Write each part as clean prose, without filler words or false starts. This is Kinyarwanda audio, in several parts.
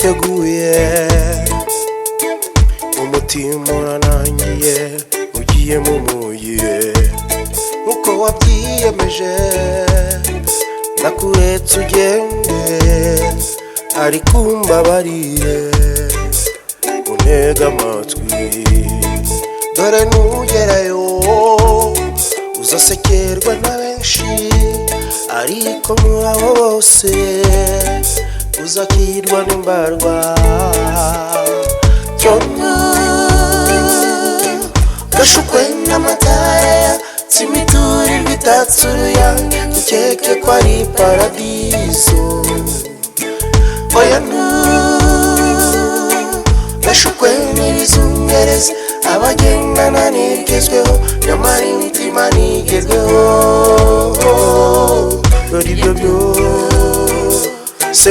witeguye umutima uranangiye ugiye mu mugiye uko wabyiyemeje nakuretse ugende ariko umbabarire untega amatwi dore nugerayo uzasekerwa na benshi ariko muri abo bose uzakirwa n'imbarwa cyona gashukwe n'amatara simiturirwa itatse uruyange ukeke ko ari paradiso oya gashukwe n'ibizungereza abagendana nigezweho nyamara imitima nigezweho dore ibyo byose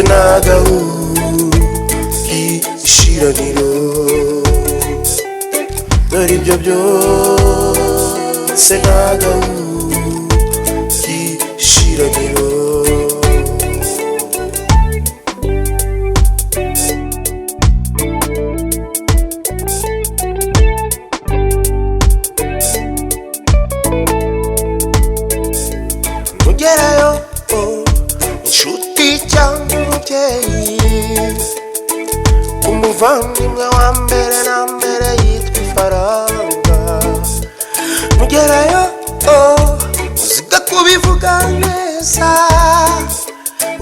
n'agahishiraniro dore ibyo byose n'agahishiraniro mugerayo inshuti cyangwa umubyeyi umuvandimwe wa mbere na mbere yitwa ifaranga mugerayo uziga kubivuga neza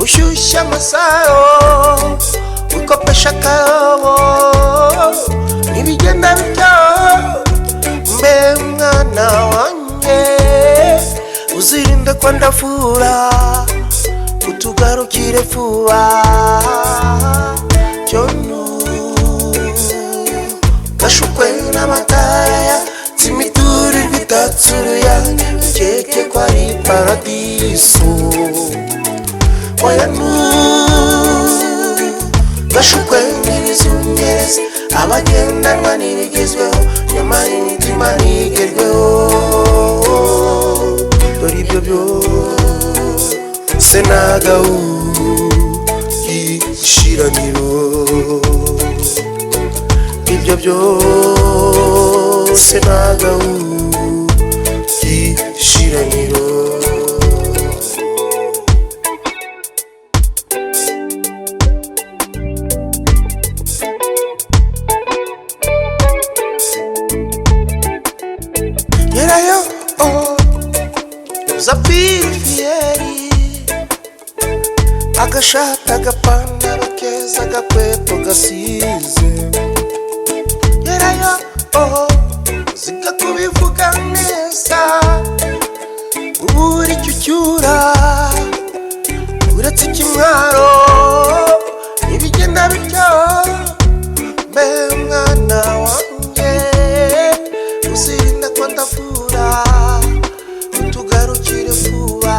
ushyushya amasaro ukopesha akayobo ntibigenda bityo mbe mwana wanjye uzirinde ko ndafura utugarukire vuba cyono gashukwe n'amatara simiturirwa itatse uruyange ukeke ko ari paradiso oya gashukwe n'ibizungereza abagendanwa n'ibigezweho nyamara imitima ntigezweho dore ibyo byose n'agahishiraniro ibyo byose n'agahishiraniro gerayo uzapfira fiyeri agashati agapantaro keza agakweto gasize gerayo ziga kubivuga neza ubura icyo ucyura uretse ikimwaro ntibigenda bityo mbe mwana wanjye uzirinde ko ndafura utugarukire vuba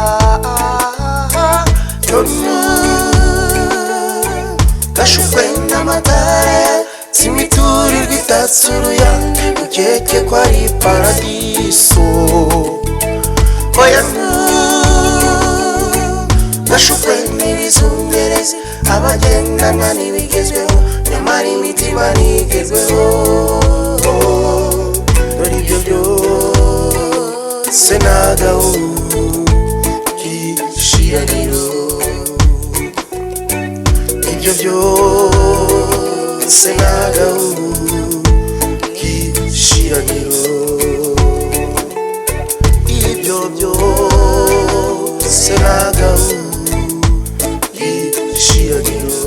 gashukwe n'amatara simiturirwa itatse uruyange ukeke ko ari paradiso oya gashukwe n'ibizungereza abagendana n'ibigezweho nyamara imitima ntigezweho dore ibyo byose n'agahishiraniro ibyo byose n'agahishiraniro ibyo byose n'agahishiraniro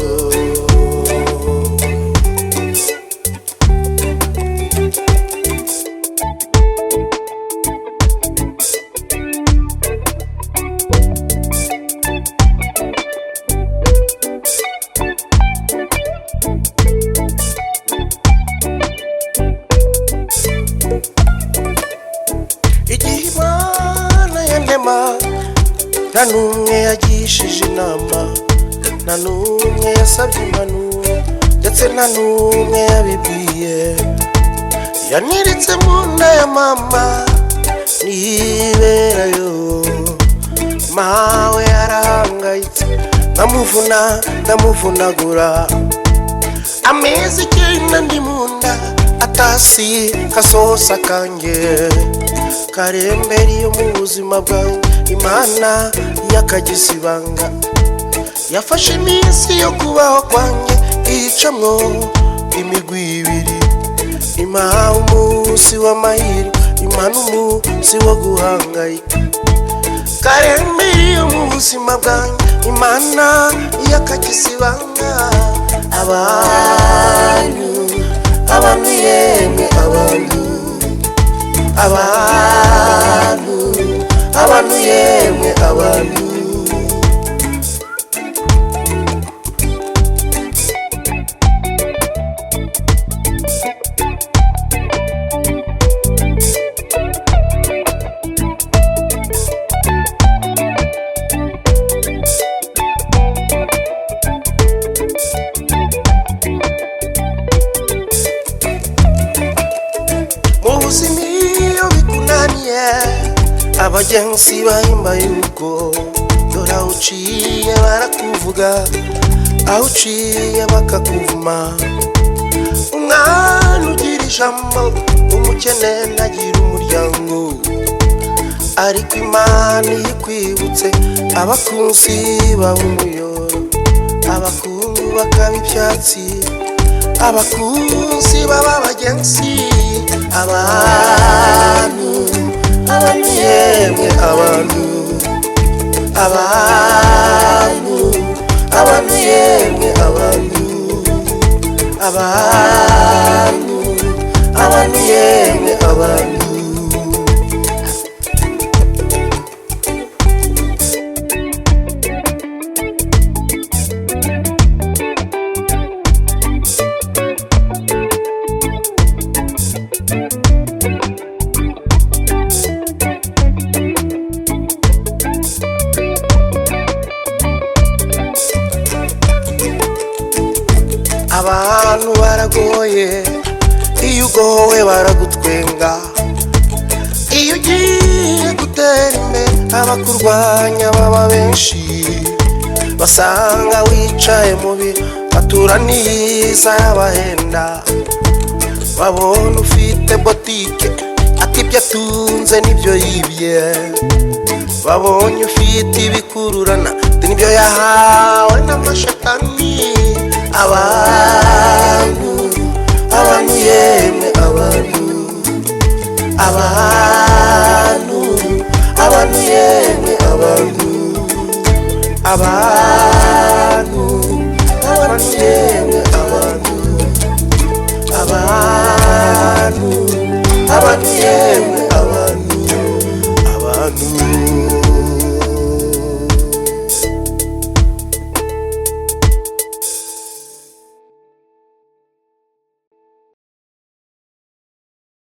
igihe Imana yandema nta n'umwe yagishije inama nta n'umwe yasabye impanuro ndetse nta n'umwe yabibwiye yaniritse mu nda ya mama niberayo mawe yarahangayitse ndamuvunagura amezi icyenda ndi munda atasi kasosa kanjye karemberiye mu buzima bwawe Imana yakagize ibanga yafashe iminsi yo kubaho kwanjye icamwo imigwi ibiri Imana umunsi w'amahirwe Imana umunsi wo guhangayika karemberiye mu buzima bwanjye Imana yakagize ibanga abantu yemwe abantu yemwe abantu Muzimiyo bikunaniye abagenzi bahimba yuko dora uciye barakuvuga aho uciye bakakuvuma umwana ugira ijambo umukene ntagira umuryango ariko Imana yikwibutse abakunzi b'umuyoro abakungu bakaba ibyatsi abakunzi b'abagenzi abantu yemwe abantu yemwe abantu yemwe abantu abantu baragoye iyo ugowe baragutwenga iyo ugiye gutera imbere abakurwanya baba benshi basanga wicaye mu biro batura n'iyiza y'abahenda babona ufite botike ati ibyo atunze nibyo yibye babonye ufite ibikururana nibyo yahawe n'amashatani abantu yemwe abantu yemwe abantu yemwe abantu yemwe